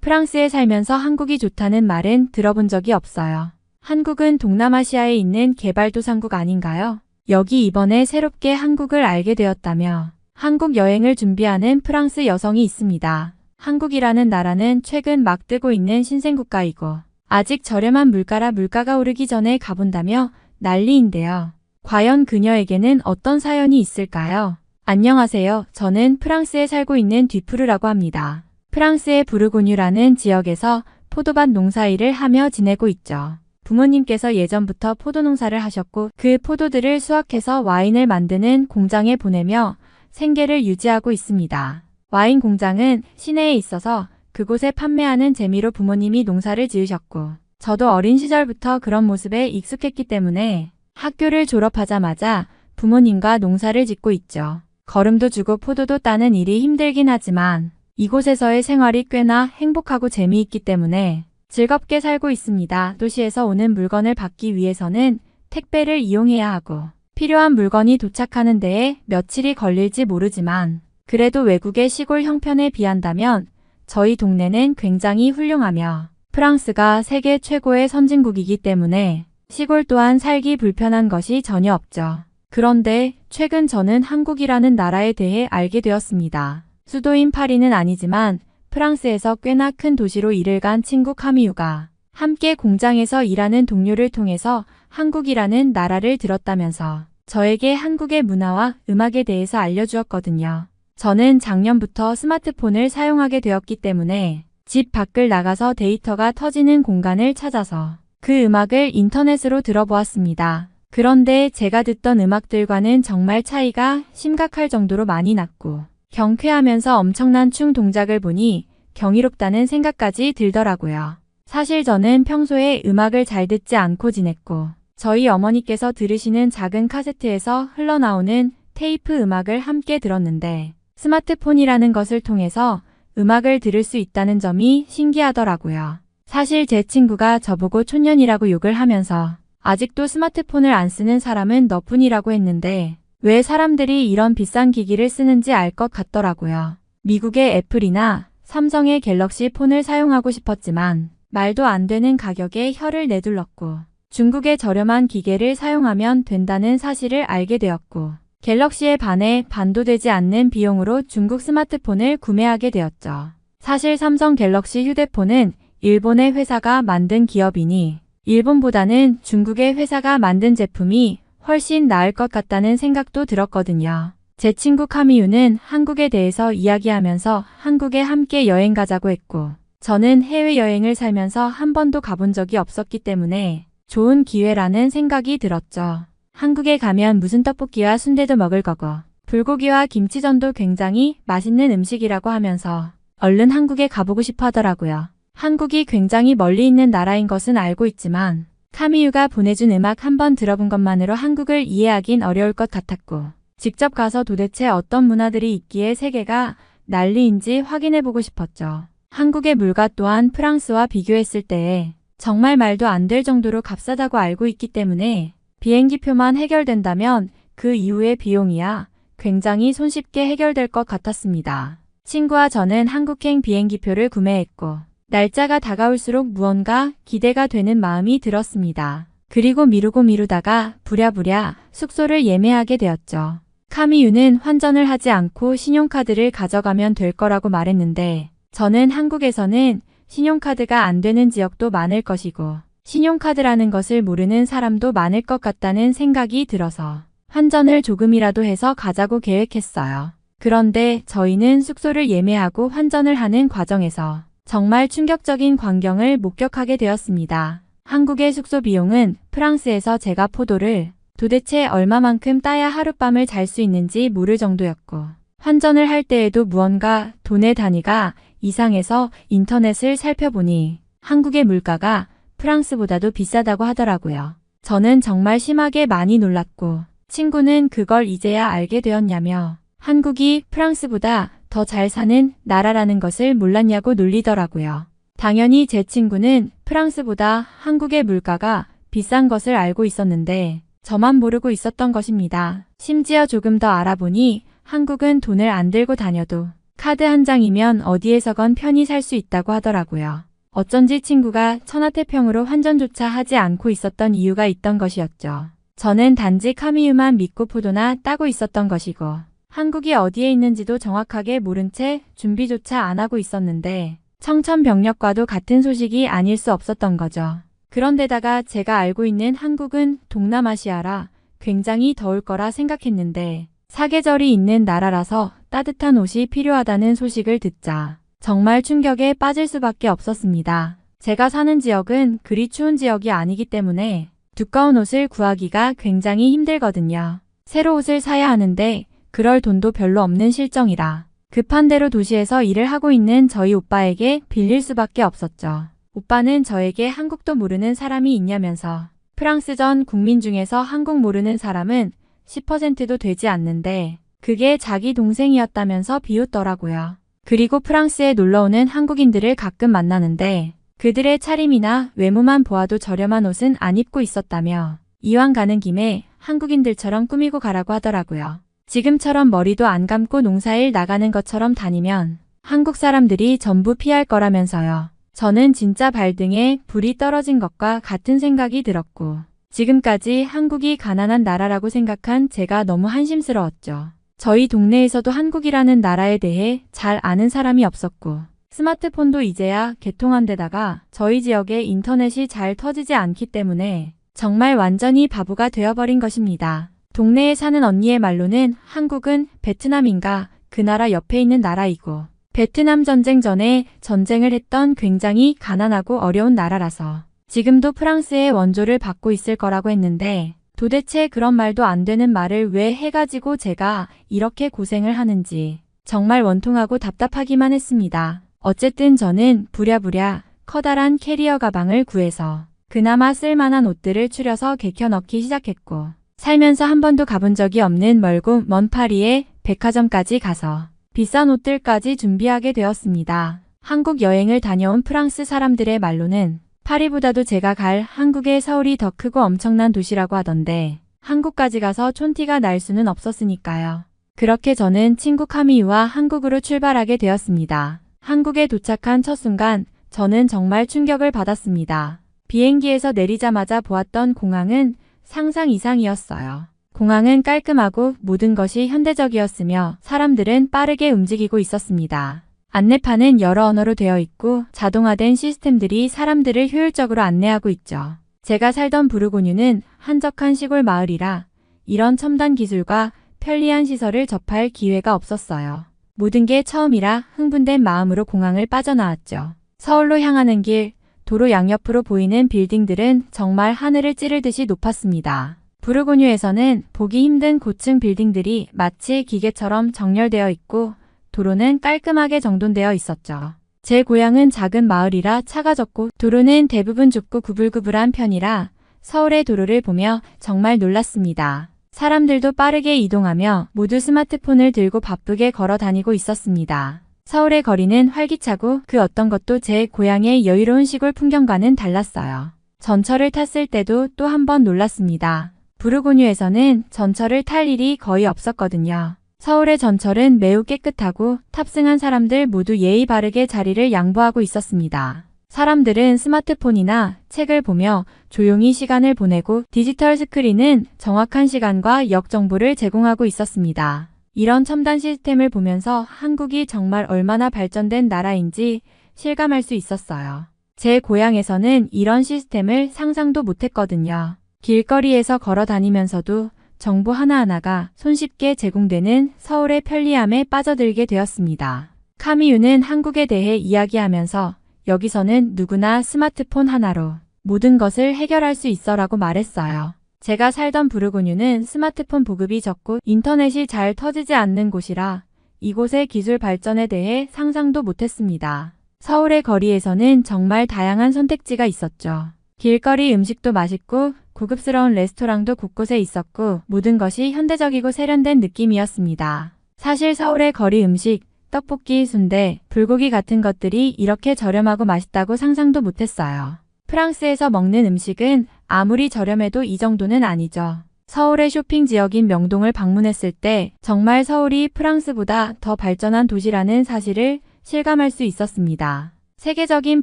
프랑스에 살면서 한국이 좋다는 말은 들어본 적이 없어요. 한국은 동남아시아에 있는 개발도상국 아닌가요? 여기 이번에 새롭게 한국을 알게 되었다며 한국 여행을 준비하는 프랑스 여성이 있습니다. 한국이라는 나라는 최근 막 뜨고 있는 신생국가이고 아직 저렴한 물가라 물가가 오르기 전에 가본다며 난리인데요. 과연 그녀에게는 어떤 사연이 있을까요? 안녕하세요. 저는 프랑스에 살고 있는 뒤푸르라고 합니다. 프랑스의 부르고뉴라는 지역에서 포도밭 농사일을 하며 지내고 있죠. 부모님께서 예전부터 포도 농사를 하셨고 그 포도들을 수확해서 와인을 만드는 공장에 보내며 생계를 유지하고 있습니다. 와인 공장은 시내에 있어서 그곳에 판매하는 재미로 부모님이 농사를 지으셨고 저도 어린 시절부터 그런 모습에 익숙했기 때문에 학교를 졸업하자마자 부모님과 농사를 짓고 있죠. 거름도 주고 포도도 따는 일이 힘들긴 하지만 이곳에서의 생활이 꽤나 행복하고 재미있기 때문에 즐겁게 살고 있습니다. 도시에서 오는 물건을 받기 위해서는 택배를 이용해야 하고 필요한 물건이 도착하는 데에 며칠이 걸릴지 모르지만 그래도 외국의 시골 형편에 비한다면 저희 동네는 굉장히 훌륭하며 프랑스가 세계 최고의 선진국이기 때문에 시골 또한 살기 불편한 것이 전혀 없죠. 그런데 최근 저는 한국이라는 나라에 대해 알게 되었습니다. 수도인 파리는 아니지만 프랑스에서 꽤나 큰 도시로 일을 간 친구 카미유가 함께 공장에서 일하는 동료를 통해서 한국이라는 나라를 들었다면서 저에게 한국의 문화와 음악에 대해서 알려주었거든요. 저는 작년부터 스마트폰을 사용하게 되었기 때문에 집 밖을 나가서 데이터가 터지는 공간을 찾아서 그 음악을 인터넷으로 들어보았습니다. 그런데 제가 듣던 음악들과는 정말 차이가 심각할 정도로 많이 났고 경쾌하면서 엄청난 춤 동작을 보니 경이롭다는 생각까지 들더라고요. 사실 저는 평소에 음악을 잘 듣지 않고 지냈고 저희 어머니께서 들으시는 작은 카세트에서 흘러나오는 테이프 음악을 함께 들었는데 스마트폰이라는 것을 통해서 음악을 들을 수 있다는 점이 신기하더라고요. 사실 제 친구가 저보고 촌년이라고 욕을 하면서 아직도 스마트폰을 안 쓰는 사람은 너뿐이라고 했는데 왜 사람들이 이런 비싼 기기를 쓰는지 알 것 같더라고요. 미국의 애플이나 삼성의 갤럭시 폰을 사용하고 싶었지만 말도 안 되는 가격에 혀를 내둘렀고 중국의 저렴한 기계를 사용하면 된다는 사실을 알게 되었고 갤럭시에 반해 반도 되지 않는 비용으로 중국 스마트폰을 구매하게 되었죠. 사실 삼성 갤럭시 휴대폰은 일본의 회사가 만든 기업이니 일본보다는 중국의 회사가 만든 제품이 훨씬 나을 것 같다는 생각도 들었거든요. 제 친구 카미유는 한국에 대해서 이야기하면서 한국에 함께 여행 가자고 했고 저는 해외여행을 살면서 한 번도 가본 적이 없었기 때문에 좋은 기회라는 생각이 들었죠. 한국에 가면 무슨 떡볶이와 순대도 먹을 거고 불고기와 김치전도 굉장히 맛있는 음식이라고 하면서 얼른 한국에 가보고 싶어 하더라고요. 한국이 굉장히 멀리 있는 나라인 것은 알고 있지만 카미유가 보내준 음악 한번 들어본 것만으로 한국을 이해하긴 어려울 것 같았고 직접 가서 도대체 어떤 문화들이 있기에 세계가 난리인지 확인해보고 싶었죠. 한국의 물가 또한 프랑스와 비교했을 때에 정말 말도 안 될 정도로 값싸다고 알고 있기 때문에 비행기표만 해결된다면 그 이후의 비용이야 굉장히 손쉽게 해결될 것 같았습니다. 친구와 저는 한국행 비행기표를 구매했고 날짜가 다가올수록 무언가 기대가 되는 마음이 들었습니다. 그리고 미루다가 부랴부랴 숙소를 예매하게 되었죠. 카미유는 환전을 하지 않고 신용카드를 가져가면 될 거라고 말했는데 저는 한국에서는 신용카드가 안 되는 지역도 많을 것이고 신용카드라는 것을 모르는 사람도 많을 것 같다는 생각이 들어서 환전을 조금이라도 해서 가자고 계획했어요. 그런데 저희는 숙소를 예매하고 환전을 하는 과정에서 정말 충격적인 광경을 목격하게 되었습니다. 한국의 숙소 비용은 프랑스에서 제가 포도를 도대체 얼마만큼 따야 하룻밤을 잘 수 있는지 모를 정도였고 환전을 할 때에도 무언가 돈의 단위가 이상해서 인터넷을 살펴보니 한국의 물가가 프랑스보다도 비싸다고 하더라고요. 저는 정말 심하게 많이 놀랐고 친구는 그걸 이제야 알게 되었냐며 한국이 프랑스보다 더 잘 사는 나라라는 것을 몰랐냐고 놀리더라고요. 당연히 제 친구는 프랑스보다 한국의 물가가 비싼 것을 알고 있었는데 저만 모르고 있었던 것입니다. 심지어 조금 더 알아보니 한국은 돈을 안 들고 다녀도 카드 한 장이면 어디에서건 편히 살 수 있다고 하더라고요. 어쩐지 친구가 천하태평으로 환전조차 하지 않고 있었던 이유가 있던 것이었죠. 저는 단지 카미유만 믿고 포도나 따고 있었던 것이고 한국이 어디에 있는지도 정확하게 모른 채 준비조차 안 하고 있었는데 청천벽력과도 같은 소식이 아닐 수 없었던 거죠. 그런데다가 제가 알고 있는 한국은 동남아시아라 굉장히 더울 거라 생각했는데 사계절이 있는 나라라서 따뜻한 옷이 필요하다는 소식을 듣자 정말 충격에 빠질 수밖에 없었습니다. 제가 사는 지역은 그리 추운 지역이 아니기 때문에 두꺼운 옷을 구하기가 굉장히 힘들거든요. 새로 옷을 사야 하는데 그럴 돈도 별로 없는 실정이라 급한 대로 도시에서 일을 하고 있는 저희 오빠에게 빌릴 수밖에 없었죠. 오빠는 저에게 한국도 모르는 사람이 있냐면서 프랑스 전 국민 중에서 한국 모르는 사람은 10%도 되지 않는데 그게 자기 동생이었다면서 비웃더라고요. 그리고 프랑스에 놀러오는 한국인들을 가끔 만나는데 그들의 차림이나 외모만 보아도 저렴한 옷은 안 입고 있었다며 이왕 가는 김에 한국인들처럼 꾸미고 가라고 하더라고요. 지금처럼 머리도 안 감고 농사일 나가는 것처럼 다니면 한국 사람들이 전부 피할 거라면서요. 저는 진짜 발등에 불이 떨어진 것과 같은 생각이 들었고 지금까지 한국이 가난한 나라라고 생각한 제가 너무 한심스러웠죠. 저희 동네에서도 한국이라는 나라에 대해 잘 아는 사람이 없었고 스마트폰도 이제야 개통한 데다가 저희 지역에 인터넷이 잘 터지지 않기 때문에 정말 완전히 바보가 되어버린 것입니다. 동네에 사는 언니의 말로는 한국은 베트남인가 그 나라 옆에 있는 나라이고 베트남 전쟁 전에 전쟁을 했던 굉장히 가난하고 어려운 나라라서 지금도 프랑스의 원조를 받고 있을 거라고 했는데 도대체 그런 말도 안 되는 말을 왜 해가지고 제가 이렇게 고생을 하는지 정말 원통하고 답답하기만 했습니다. 어쨌든 저는 부랴부랴 커다란 캐리어 가방을 구해서 그나마 쓸만한 옷들을 추려서 개켜 넣기 시작했고 살면서 한 번도 가본 적이 없는 멀고 먼 파리의 백화점까지 가서 비싼 옷들까지 준비하게 되었습니다. 한국 여행을 다녀온 프랑스 사람들의 말로는 파리보다도 제가 갈 한국의 서울이 더 크고 엄청난 도시라고 하던데 한국까지 가서 촌티가 날 수는 없었으니까요. 그렇게 저는 친구 카미유와 한국으로 출발하게 되었습니다. 한국에 도착한 첫 순간 저는 정말 충격을 받았습니다. 비행기에서 내리자마자 보았던 공항은 상상 이상이었어요. 공항은 깔끔하고 모든 것이 현대적이었으며 사람들은 빠르게 움직이고 있었습니다. 안내판은 여러 언어로 되어 있고 자동화된 시스템들이 사람들을 효율적으로 안내하고 있죠. 제가 살던 부르고뉴는 한적한 시골 마을이라 이런 첨단 기술과 편리한 시설을 접할 기회가 없었어요. 모든 게 처음이라 흥분된 마음으로 공항을 빠져나왔죠. 서울로 향하는 길, 도로 양옆으로 보이는 빌딩들은 정말 하늘을 찌르듯이 높았습니다. 부르고뉴에서는 보기 힘든 고층 빌딩들이 마치 기계처럼 정렬되어 있고 도로는 깔끔하게 정돈되어 있었죠. 제 고향은 작은 마을이라 차가 적고 도로는 대부분 좁고 구불구불한 편이라 서울의 도로를 보며 정말 놀랐습니다. 사람들도 빠르게 이동하며 모두 스마트폰을 들고 바쁘게 걸어 다니고 있었습니다. 서울의 거리는 활기차고 그 어떤 것도 제 고향의 여유로운 시골 풍경과는 달랐어요. 전철을 탔을 때도 또 한 번 놀랐습니다. 부르고뉴에서는 전철을 탈 일이 거의 없었거든요. 서울의 전철은 매우 깨끗하고 탑승한 사람들 모두 예의 바르게 자리를 양보하고 있었습니다. 사람들은 스마트폰이나 책을 보며 조용히 시간을 보내고 디지털 스크린은 정확한 시간과 역 정보를 제공하고 있었습니다. 이런 첨단 시스템을 보면서 한국이 정말 얼마나 발전된 나라인지 실감할 수 있었어요. 제 고향에서는 이런 시스템을 상상도 못했거든요. 길거리에서 걸어 다니면서도 정보 하나하나가 손쉽게 제공되는 서울의 편리함에 빠져들게 되었습니다. 카미유는 한국에 대해 이야기하면서 여기서는 누구나 스마트폰 하나로 모든 것을 해결할 수 있어라고 말했어요. 제가 살던 부르고뉴는 스마트폰 보급이 적고 인터넷이 잘 터지지 않는 곳이라 이곳의 기술 발전에 대해 상상도 못했습니다. 서울의 거리에서는 정말 다양한 선택지가 있었죠. 길거리 음식도 맛있고 고급스러운 레스토랑도 곳곳에 있었고 모든 것이 현대적이고 세련된 느낌이었습니다. 사실 서울의 거리 음식, 떡볶이, 순대, 불고기 같은 것들이 이렇게 저렴하고 맛있다고 상상도 못했어요. 프랑스에서 먹는 음식은 아무리 저렴해도 이 정도는 아니죠. 서울의 쇼핑 지역인 명동을 방문했을 때 정말 서울이 프랑스보다 더 발전한 도시라는 사실을 실감할 수 있었습니다. 세계적인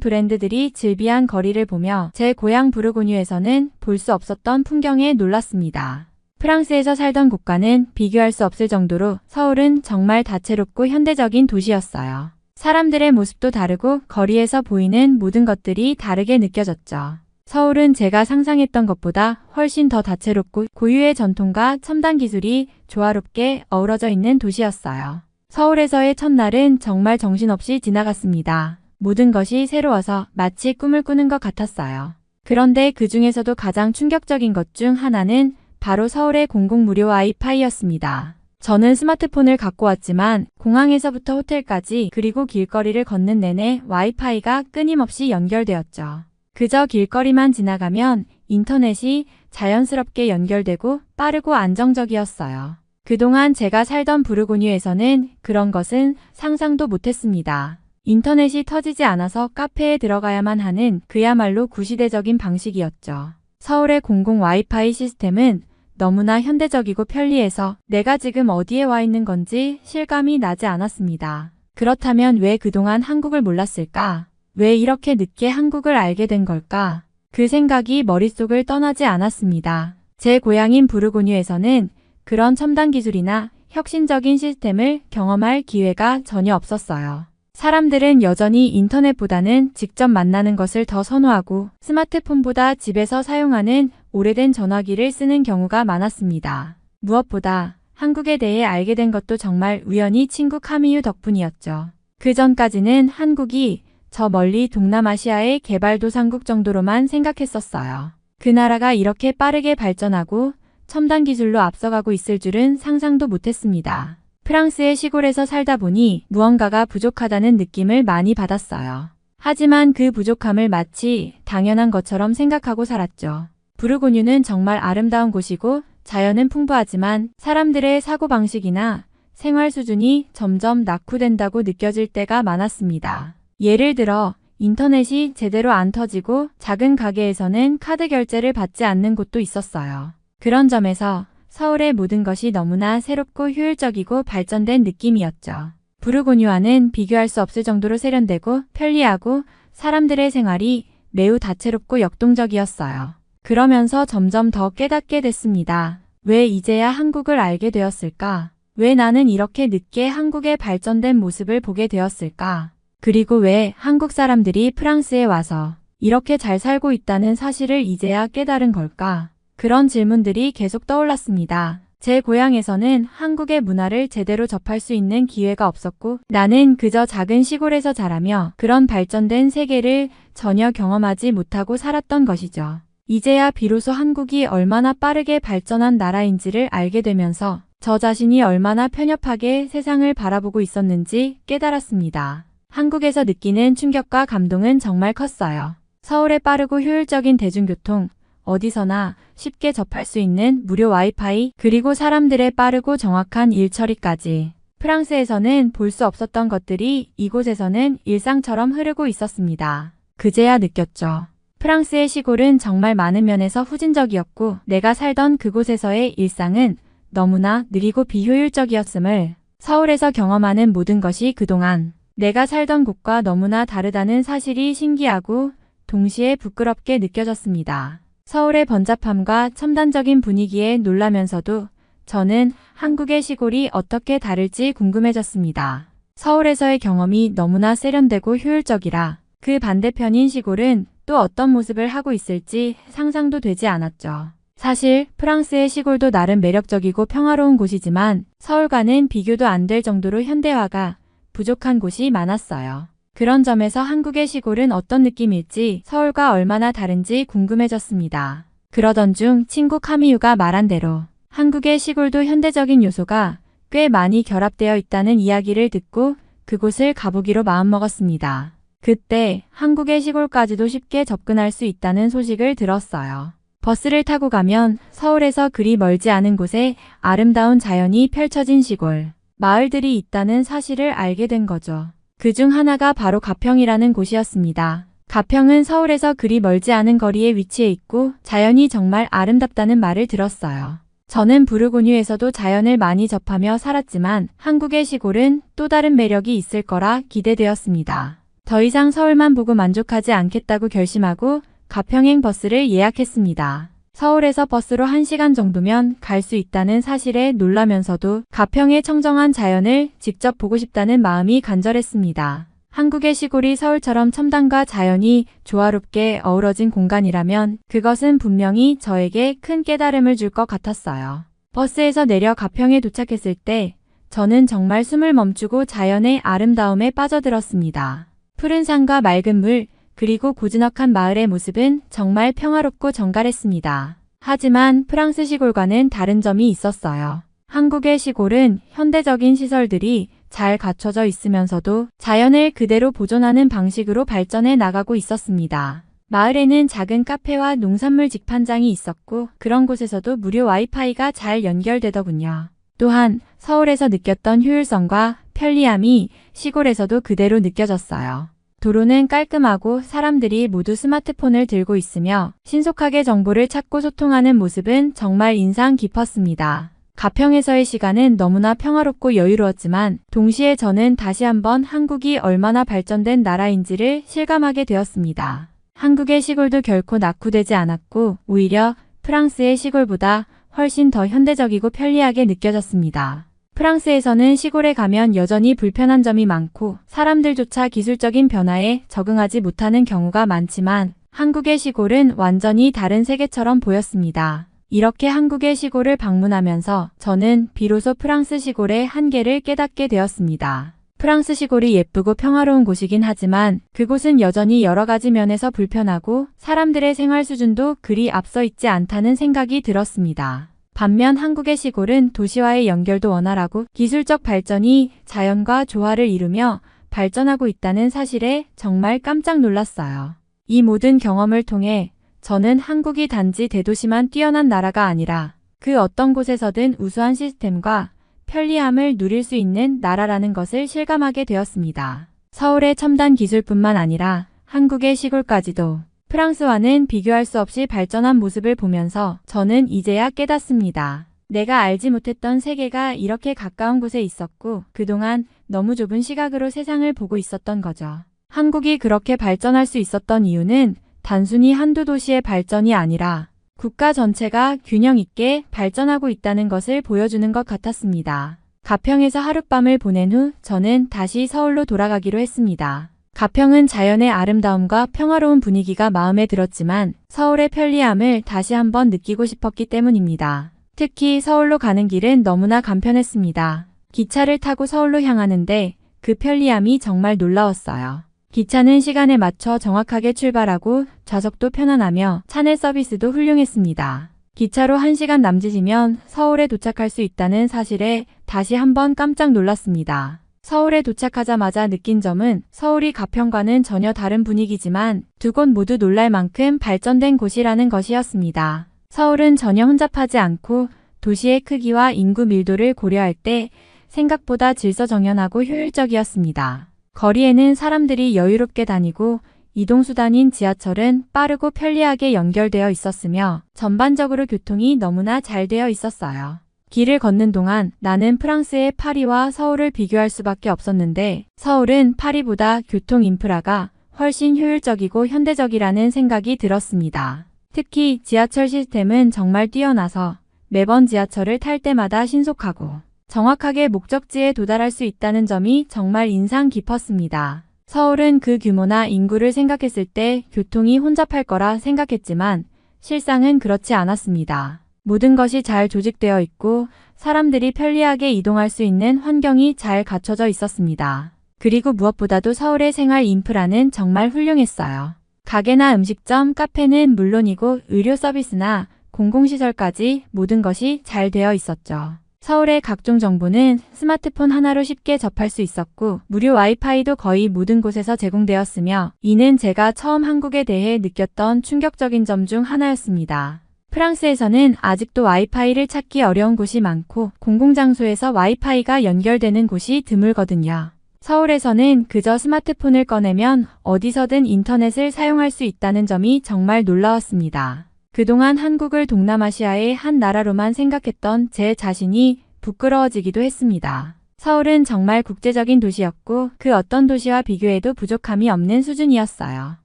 브랜드들이 즐비한 거리를 보며 제 고향 부르고뉴에서는 볼 수 없었던 풍경에 놀랐습니다. 프랑스에서 살던 곳과는 비교할 수 없을 정도로 서울은 정말 다채롭고 현대적인 도시였어요. 사람들의 모습도 다르고 거리에서 보이는 모든 것들이 다르게 느껴졌죠. 서울은 제가 상상했던 것보다 훨씬 더 다채롭고 고유의 전통과 첨단 기술이 조화롭게 어우러져 있는 도시였어요. 서울에서의 첫날은 정말 정신없이 지나갔습니다. 모든 것이 새로워서 마치 꿈을 꾸는 것 같았어요. 그런데 그 중에서도 가장 충격적인 것 중 하나는 바로 서울의 공공 무료 와이파이였습니다. 저는 스마트폰을 갖고 왔지만 공항에서부터 호텔까지 그리고 길거리를 걷는 내내 와이파이가 끊임없이 연결되었죠. 그저 길거리만 지나가면 인터넷이 자연스럽게 연결되고 빠르고 안정적이었어요. 그동안 제가 살던 부르고뉴에서는 그런 것은 상상도 못했습니다. 인터넷이 터지지 않아서 카페에 들어가야만 하는 그야말로 구시대적인 방식이었죠. 서울의 공공 와이파이 시스템은 너무나 현대적이고 편리해서 내가 지금 어디에 와 있는 건지 실감이 나지 않았습니다. 그렇다면 왜 그동안 한국을 몰랐을까? 왜 이렇게 늦게 한국을 알게 된 걸까? 그 생각이 머릿속을 떠나지 않았습니다. 제 고향인 부르고뉴에서는 그런 첨단 기술이나 혁신적인 시스템을 경험할 기회가 전혀 없었어요. 사람들은 여전히 인터넷보다는 직접 만나는 것을 더 선호하고 스마트폰보다 집에서 사용하는 오래된 전화기를 쓰는 경우가 많았습니다. 무엇보다 한국에 대해 알게 된 것도 정말 우연히 친구 카미유 덕분이었죠. 그 전까지는 한국이 저 멀리 동남아시아의 개발도상국 정도로만 생각했었어요. 그 나라가 이렇게 빠르게 발전하고 첨단 기술로 앞서가고 있을 줄은 상상도 못했습니다. 프랑스의 시골에서 살다 보니 무언가가 부족하다는 느낌을 많이 받았어요. 하지만 그 부족함을 마치 당연한 것처럼 생각하고 살았죠. 부르고뉴는 정말 아름다운 곳이고 자연은 풍부하지만 사람들의 사고방식이나 생활 수준이 점점 낙후된다고 느껴질 때가 많았습니다. 예를 들어 인터넷이 제대로 안 터지고 작은 가게에서는 카드 결제를 받지 않는 곳도 있었어요. 그런 점에서 서울의 모든 것이 너무나 새롭고 효율적이고 발전된 느낌이었죠. 부르고뉴와는 비교할 수 없을 정도로 세련되고 편리하고 사람들의 생활이 매우 다채롭고 역동적이었어요. 그러면서 점점 더 깨닫게 됐습니다. 왜 이제야 한국을 알게 되었을까? 왜 나는 이렇게 늦게 한국의 발전된 모습을 보게 되었을까? 그리고 왜 한국 사람들이 프랑스에 와서 이렇게 잘 살고 있다는 사실을 이제야 깨달은 걸까? 그런 질문들이 계속 떠올랐습니다. 제 고향에서는 한국의 문화를 제대로 접할 수 있는 기회가 없었고 나는 그저 작은 시골에서 자라며 그런 발전된 세계를 전혀 경험하지 못하고 살았던 것이죠. 이제야 비로소 한국이 얼마나 빠르게 발전한 나라인지를 알게 되면서 저 자신이 얼마나 편협하게 세상을 바라보고 있었는지 깨달았습니다. 한국에서 느끼는 충격과 감동은 정말 컸어요. 서울의 빠르고 효율적인 대중교통, 어디서나 쉽게 접할 수 있는 무료 와이파이, 그리고 사람들의 빠르고 정확한 일 처리까지. 프랑스에서는 볼 수 없었던 것들이 이곳에서는 일상처럼 흐르고 있었습니다. 그제야 느꼈죠. 프랑스의 시골은 정말 많은 면에서 후진적이었고 내가 살던 그곳에서의 일상은 너무나 느리고 비효율적이었음을 서울에서 경험하는 모든 것이 그동안 내가 살던 곳과 너무나 다르다는 사실이 신기하고 동시에 부끄럽게 느껴졌습니다. 서울의 번잡함과 첨단적인 분위기에 놀라면서도 저는 한국의 시골이 어떻게 다를지 궁금해졌습니다. 서울에서의 경험이 너무나 세련되고 효율적이라 그 반대편인 시골은 또 어떤 모습을 하고 있을지 상상도 되지 않았죠. 사실 프랑스의 시골도 나름 매력적이고 평화로운 곳이지만 서울과는 비교도 안 될 정도로 현대화가 부족한 곳이 많았어요. 그런 점에서 한국의 시골은 어떤 느낌일지 서울과 얼마나 다른지 궁금해졌습니다. 그러던 중 친구 카미유가 말한 대로 한국의 시골도 현대적인 요소가 꽤 많이 결합되어 있다는 이야기를 듣고 그곳을 가보기로 마음먹었습니다. 그때 한국의 시골까지도 쉽게 접근할 수 있다는 소식을 들었어요. 버스를 타고 가면 서울에서 그리 멀지 않은 곳에 아름다운 자연이 펼쳐진 시골, 마을들이 있다는 사실을 알게 된 거죠. 그중 하나가 바로 가평이라는 곳이었습니다. 가평은 서울에서 그리 멀지 않은 거리에 위치해 있고 자연이 정말 아름답다는 말을 들었어요. 저는 부르고뉴에서도 자연을 많이 접하며 살았지만 한국의 시골은 또 다른 매력이 있을 거라 기대되었습니다. 더 이상 서울만 보고 만족하지 않겠다고 결심하고 가평행 버스를 예약했습니다. 서울에서 버스로 1시간 정도면 갈 수 있다는 사실에 놀라면서도 가평의 청정한 자연을 직접 보고 싶다는 마음이 간절했습니다. 한국의 시골이 서울처럼 첨단과 자연이 조화롭게 어우러진 공간이라면 그것은 분명히 저에게 큰 깨달음을 줄 것 같았어요. 버스에서 내려 가평에 도착했을 때 저는 정말 숨을 멈추고 자연의 아름다움에 빠져들었습니다. 푸른 산과 맑은 물, 그리고 고즈넉한 마을의 모습은 정말 평화롭고 정갈했습니다. 하지만 프랑스 시골과는 다른 점이 있었어요. 한국의 시골은 현대적인 시설들이 잘 갖춰져 있으면서도 자연을 그대로 보존하는 방식으로 발전해 나가고 있었습니다. 마을에는 작은 카페와 농산물 직판장이 있었고 그런 곳에서도 무료 와이파이가 잘 연결되더군요. 또한 서울에서 느꼈던 효율성과 편리함이 시골에서도 그대로 느껴졌어요. 도로는 깔끔하고 사람들이 모두 스마트폰을 들고 있으며 신속하게 정보를 찾고 소통하는 모습은 정말 인상 깊었습니다. 가평에서의 시간은 너무나 평화롭고 여유로웠지만 동시에 저는 다시 한번 한국이 얼마나 발전된 나라인지를 실감하게 되었습니다. 한국의 시골도 결코 낙후되지 않았고 오히려 프랑스의 시골보다 훨씬 더 현대적이고 편리하게 느껴졌습니다. 프랑스에서는 시골에 가면 여전히 불편한 점이 많고 사람들조차 기술적인 변화에 적응하지 못하는 경우가 많지만 한국의 시골은 완전히 다른 세계처럼 보였습니다. 이렇게 한국의 시골을 방문하면서 저는 비로소 프랑스 시골의 한계를 깨닫게 되었습니다. 프랑스 시골이 예쁘고 평화로운 곳이긴 하지만 그곳은 여전히 여러 가지 면에서 불편하고 사람들의 생활 수준도 그리 앞서 있지 않다는 생각이 들었습니다. 반면 한국의 시골은 도시와의 연결도 원활하고 기술적 발전이 자연과 조화를 이루며 발전하고 있다는 사실에 정말 깜짝 놀랐어요. 이 모든 경험을 통해 저는 한국이 단지 대도시만 뛰어난 나라가 아니라 그 어떤 곳에서든 우수한 시스템과 편리함을 누릴 수 있는 나라라는 것을 실감하게 되었습니다. 서울의 첨단 기술뿐만 아니라 한국의 시골까지도 프랑스와는 비교할 수 없이 발전한 모습을 보면서 저는 이제야 깨닫습니다. 내가 알지 못했던 세계가 이렇게 가까운 곳에 있었고 그동안 너무 좁은 시각으로 세상을 보고 있었던 거죠. 한국이 그렇게 발전할 수 있었던 이유는 단순히 한두 도시의 발전이 아니라 국가 전체가 균형 있게 발전하고 있다는 것을 보여주는 것 같았습니다. 가평에서 하룻밤을 보낸 후 저는 다시 서울로 돌아가기로 했습니다. 가평은 자연의 아름다움과 평화로운 분위기가 마음에 들었지만 서울의 편리함을 다시 한번 느끼고 싶었기 때문입니다. 특히 서울로 가는 길은 너무나 간편했습니다. 기차를 타고 서울로 향하는데 그 편리함이 정말 놀라웠어요. 기차는 시간에 맞춰 정확하게 출발하고 좌석도 편안하며 차내 서비스도 훌륭했습니다. 기차로 1시간 남짓이면 서울에 도착할 수 있다는 사실에 다시 한번 깜짝 놀랐습니다. 서울에 도착하자마자 느낀 점은 서울이 가평과는 전혀 다른 분위기지만 두 곳 모두 놀랄 만큼 발전된 곳이라는 것이었습니다. 서울은 전혀 혼잡하지 않고 도시의 크기와 인구 밀도를 고려할 때 생각보다 질서정연하고 효율적이었습니다. 거리에는 사람들이 여유롭게 다니고 이동수단인 지하철은 빠르고 편리하게 연결되어 있었으며 전반적으로 교통이 너무나 잘 되어 있었어요. 길을 걷는 동안 나는 프랑스의 파리와 서울을 비교할 수밖에 없었는데 서울은 파리보다 교통 인프라가 훨씬 효율적이고 현대적이라는 생각이 들었습니다. 특히 지하철 시스템은 정말 뛰어나서 매번 지하철을 탈 때마다 신속하고 정확하게 목적지에 도달할 수 있다는 점이 정말 인상 깊었습니다. 서울은 그 규모나 인구를 생각했을 때 교통이 혼잡할 거라 생각했지만 실상은 그렇지 않았습니다. 모든 것이 잘 조직되어 있고 사람들이 편리하게 이동할 수 있는 환경이 잘 갖춰져 있었습니다. 그리고 무엇보다도 서울의 생활 인프라는 정말 훌륭했어요. 가게나 음식점, 카페는 물론이고 의료 서비스나 공공시설까지 모든 것이 잘 되어 있었죠. 서울의 각종 정보는 스마트폰 하나로 쉽게 접할 수 있었고 무료 와이파이도 거의 모든 곳에서 제공되었으며 이는 제가 처음 한국에 대해 느꼈던 충격적인 점 중 하나였습니다. 프랑스에서는 아직도 와이파이를 찾기 어려운 곳이 많고 공공장소에서 와이파이가 연결되는 곳이 드물거든요. 서울에서는 그저 스마트폰을 꺼내면 어디서든 인터넷을 사용할 수 있다는 점이 정말 놀라웠습니다. 그동안 한국을 동남아시아의 한 나라로만 생각했던 제 자신이 부끄러워지기도 했습니다. 서울은 정말 국제적인 도시였고 그 어떤 도시와 비교해도 부족함이 없는 수준이었어요.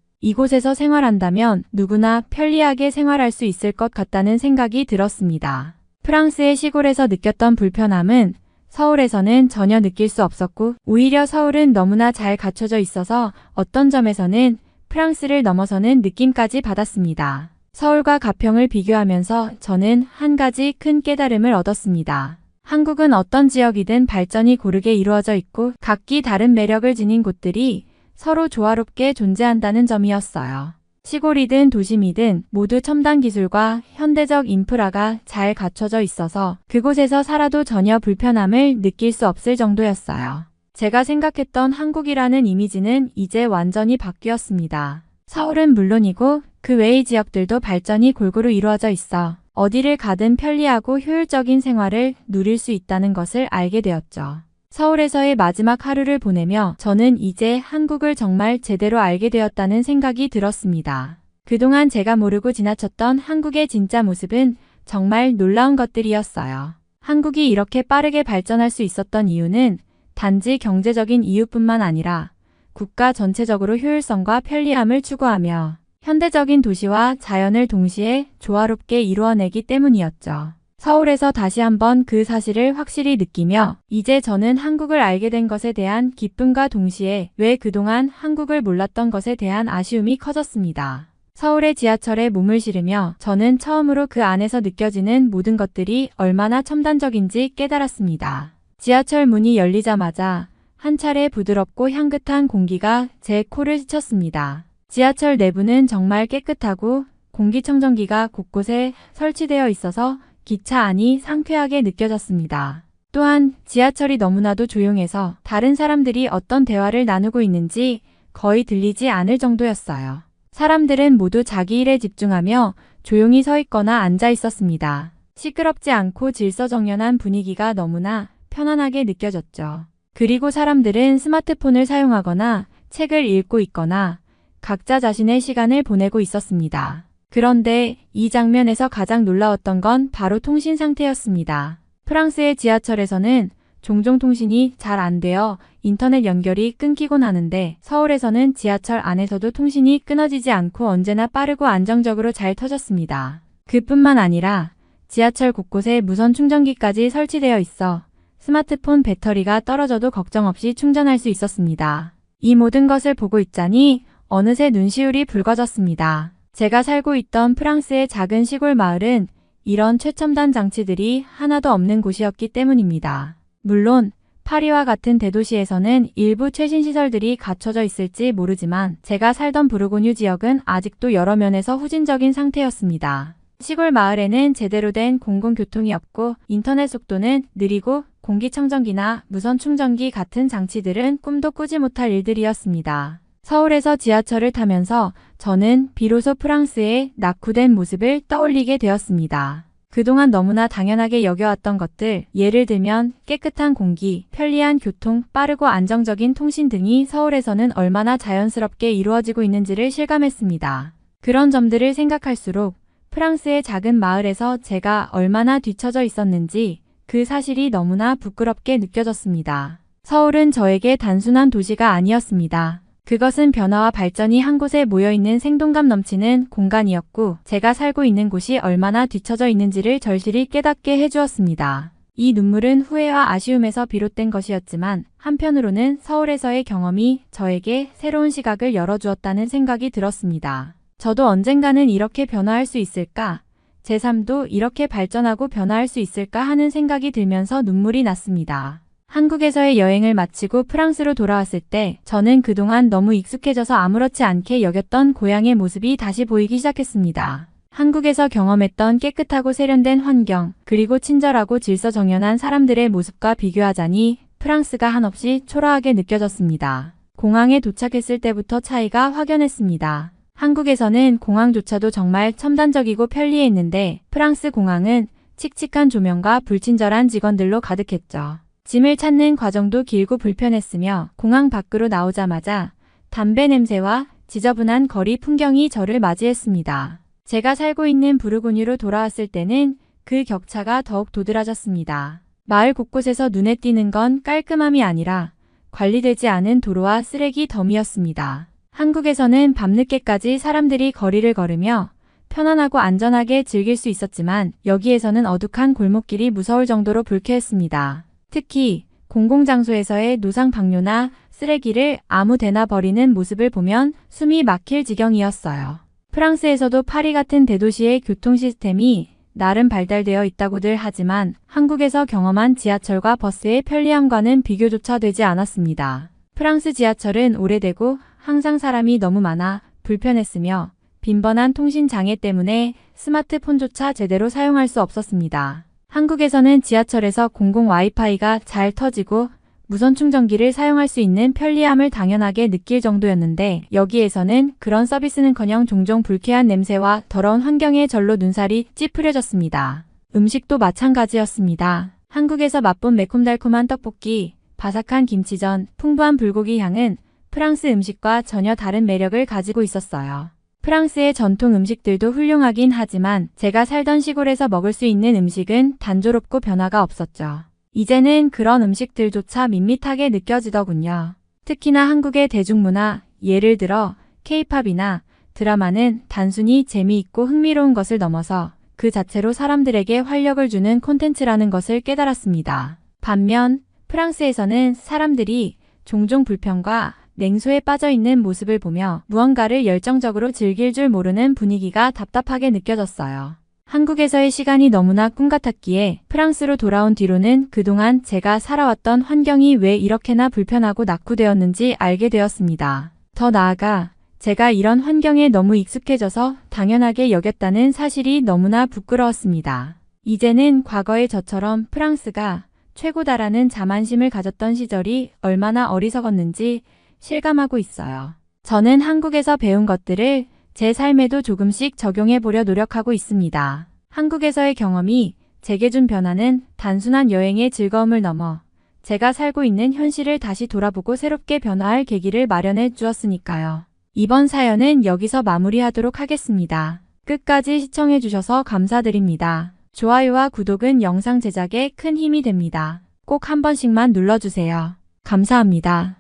이곳에서 생활한다면 누구나 편리하게 생활할 수 있을 것 같다는 생각이 들었습니다. 프랑스의 시골에서 느꼈던 불편함은 서울에서는 전혀 느낄 수 없었고 오히려 서울은 너무나 잘 갖춰져 있어서 어떤 점에서는 프랑스를 넘어서는 느낌까지 받았습니다. 서울과 가평을 비교하면서 저는 한 가지 큰 깨달음을 얻었습니다. 한국은 어떤 지역이든 발전이 고르게 이루어져 있고 각기 다른 매력을 지닌 곳들이 서로 조화롭게 존재한다는 점이었어요. 시골이든 도심이든 모두 첨단 기술과 현대적 인프라가 잘 갖춰져 있어서 그곳에서 살아도 전혀 불편함을 느낄 수 없을 정도였어요. 제가 생각했던 한국이라는 이미지는 이제 완전히 바뀌었습니다. 서울은 물론이고 그 외의 지역들도 발전이 골고루 이루어져 있어 어디를 가든 편리하고 효율적인 생활을 누릴 수 있다는 것을 알게 되었죠. 서울에서의 마지막 하루를 보내며 저는 이제 한국을 정말 제대로 알게 되었다는 생각이 들었습니다. 그동안 제가 모르고 지나쳤던 한국의 진짜 모습은 정말 놀라운 것들이었어요. 한국이 이렇게 빠르게 발전할 수 있었던 이유는 단지 경제적인 이유뿐만 아니라 국가 전체적으로 효율성과 편리함을 추구하며 현대적인 도시와 자연을 동시에 조화롭게 이루어내기 때문이었죠. 서울에서 다시 한번 그 사실을 확실히 느끼며 이제 저는 한국을 알게 된 것에 대한 기쁨과 동시에 왜 그동안 한국을 몰랐던 것에 대한 아쉬움이 커졌습니다. 서울의 지하철에 몸을 실으며 저는 처음으로 그 안에서 느껴지는 모든 것들이 얼마나 첨단적인지 깨달았습니다. 지하철 문이 열리자마자 한 차례 부드럽고 향긋한 공기가 제 코를 스쳤습니다. 지하철 내부는 정말 깨끗하고 공기청정기가 곳곳에 설치되어 있어서 기차 안이 상쾌하게 느껴졌습니다. 또한 지하철이 너무나도 조용해서 다른 사람들이 어떤 대화를 나누고 있는지 거의 들리지 않을 정도였어요. 사람들은 모두 자기 일에 집중하며 조용히 서 있거나 앉아 있었습니다. 시끄럽지 않고 질서정연한 분위기가 너무나 편안하게 느껴졌죠. 그리고 사람들은 스마트폰을 사용하거나 책을 읽고 있거나 각자 자신의 시간을 보내고 있었습니다. 그런데 이 장면에서 가장 놀라웠던 건 바로 통신 상태였습니다. 프랑스의 지하철에서는 종종 통신이 잘 안 되어 인터넷 연결이 끊기곤 하는데 서울에서는 지하철 안에서도 통신이 끊어지지 않고 언제나 빠르고 안정적으로 잘 터졌습니다. 그뿐만 아니라 지하철 곳곳에 무선 충전기까지 설치되어 있어 스마트폰 배터리가 떨어져도 걱정 없이 충전할 수 있었습니다. 이 모든 것을 보고 있자니 어느새 눈시울이 붉어졌습니다. 제가 살고 있던 프랑스의 작은 시골 마을은 이런 최첨단 장치들이 하나도 없는 곳이었기 때문입니다. 물론 파리와 같은 대도시에서는 일부 최신 시설들이 갖춰져 있을지 모르지만 제가 살던 부르고뉴 지역은 아직도 여러 면에서 후진적인 상태였습니다. 시골 마을에는 제대로 된 공공교통이 없고 인터넷 속도는 느리고 공기청정기나 무선 충전기 같은 장치들은 꿈도 꾸지 못할 일들이었습니다. 서울에서 지하철을 타면서 저는 비로소 프랑스의 낙후된 모습을 떠올리게 되었습니다. 그동안 너무나 당연하게 여겨왔던 것들, 예를 들면 깨끗한 공기, 편리한 교통, 빠르고 안정적인 통신 등이 서울에서는 얼마나 자연스럽게 이루어지고 있는지를 실감했습니다. 그런 점들을 생각할수록 프랑스의 작은 마을에서 제가 얼마나 뒤처져 있었는지 그 사실이 너무나 부끄럽게 느껴졌습니다. 서울은 저에게 단순한 도시가 아니었습니다. 그것은 변화와 발전이 한 곳에 모여있는 생동감 넘치는 공간이었고 제가 살고 있는 곳이 얼마나 뒤처져 있는지를 절실히 깨닫게 해주었습니다. 이 눈물은 후회와 아쉬움에서 비롯된 것이었지만 한편으로는 서울에서의 경험이 저에게 새로운 시각을 열어주었다는 생각이 들었습니다. 저도 언젠가는 이렇게 변화할 수 있을까? 제 삶도 이렇게 발전하고 변화할 수 있을까 하는 생각이 들면서 눈물이 났습니다. 한국에서의 여행을 마치고 프랑스로 돌아왔을 때 저는 그동안 너무 익숙해져서 아무렇지 않게 여겼던 고향의 모습이 다시 보이기 시작했습니다. 한국에서 경험했던 깨끗하고 세련된 환경, 그리고 친절하고 질서정연한 사람들의 모습과 비교하자니 프랑스가 한없이 초라하게 느껴졌습니다. 공항에 도착했을 때부터 차이가 확연했습니다. 한국에서는 공항조차도 정말 첨단적이고 편리했는데 프랑스 공항은 칙칙한 조명과 불친절한 직원들로 가득했죠. 짐을 찾는 과정도 길고 불편했으며 공항 밖으로 나오자마자 담배 냄새와 지저분한 거리 풍경이 저를 맞이했습니다. 제가 살고 있는 부르고뉴로 돌아왔을 때는 그 격차가 더욱 도드라졌습니다. 마을 곳곳에서 눈에 띄는 건 깔끔함이 아니라 관리되지 않은 도로와 쓰레기 더미였습니다. 한국에서는 밤늦게까지 사람들이 거리를 걸으며 편안하고 안전하게 즐길 수 있었지만 여기에서는 어둑한 골목길이 무서울 정도로 불쾌했습니다. 특히 공공장소에서의 노상 방뇨나 쓰레기를 아무데나 버리는 모습을 보면 숨이 막힐 지경이었어요. 프랑스에서도 파리 같은 대도시의 교통 시스템이 나름 발달되어 있다고들 하지만 한국에서 경험한 지하철과 버스의 편리함과는 비교조차 되지 않았습니다. 프랑스 지하철은 오래되고 항상 사람이 너무 많아 불편했으며 빈번한 통신 장애 때문에 스마트폰조차 제대로 사용할 수 없었습니다. 한국에서는 지하철에서 공공 와이파이가 잘 터지고 무선 충전기를 사용할 수 있는 편리함을 당연하게 느낄 정도였는데 여기에서는 그런 서비스는커녕 종종 불쾌한 냄새와 더러운 환경에 절로 눈살이 찌푸려졌습니다. 음식도 마찬가지였습니다. 한국에서 맛본 매콤달콤한 떡볶이, 바삭한 김치전, 풍부한 불고기 향은 프랑스 음식과 전혀 다른 매력을 가지고 있었어요. 프랑스의 전통 음식들도 훌륭하긴 하지만 제가 살던 시골에서 먹을 수 있는 음식은 단조롭고 변화가 없었죠. 이제는 그런 음식들조차 밋밋하게 느껴지더군요. 특히나 한국의 대중문화, 예를 들어 K-팝이나 드라마는 단순히 재미있고 흥미로운 것을 넘어서 그 자체로 사람들에게 활력을 주는 콘텐츠라는 것을 깨달았습니다. 반면 프랑스에서는 사람들이 종종 불평과 냉소에 빠져있는 모습을 보며 무언가를 열정적으로 즐길 줄 모르는 분위기가 답답하게 느껴졌어요. 한국에서의 시간이 너무나 꿈 같았기에 프랑스로 돌아온 뒤로는 그동안 제가 살아왔던 환경이 왜 이렇게나 불편하고 낙후되었는지 알게 되었습니다. 더 나아가 제가 이런 환경에 너무 익숙해져서 당연하게 여겼다는 사실이 너무나 부끄러웠습니다. 이제는 과거의 저처럼 프랑스가 최고다라는 자만심을 가졌던 시절이 얼마나 어리석었는지 실감하고 있어요. 저는 한국에서 배운 것들을 제 삶에도 조금씩 적용해 보려 노력하고 있습니다. 한국에서의 경험이 제게 준 변화는 단순한 여행의 즐거움을 넘어 제가 살고 있는 현실을 다시 돌아보고 새롭게 변화할 계기를 마련해 주었으니까요. 이번 사연은 여기서 마무리하도록 하겠습니다. 끝까지 시청해 주셔서 감사드립니다. 좋아요와 구독은 영상 제작에 큰 힘이 됩니다. 꼭 한 번씩만 눌러주세요. 감사합니다.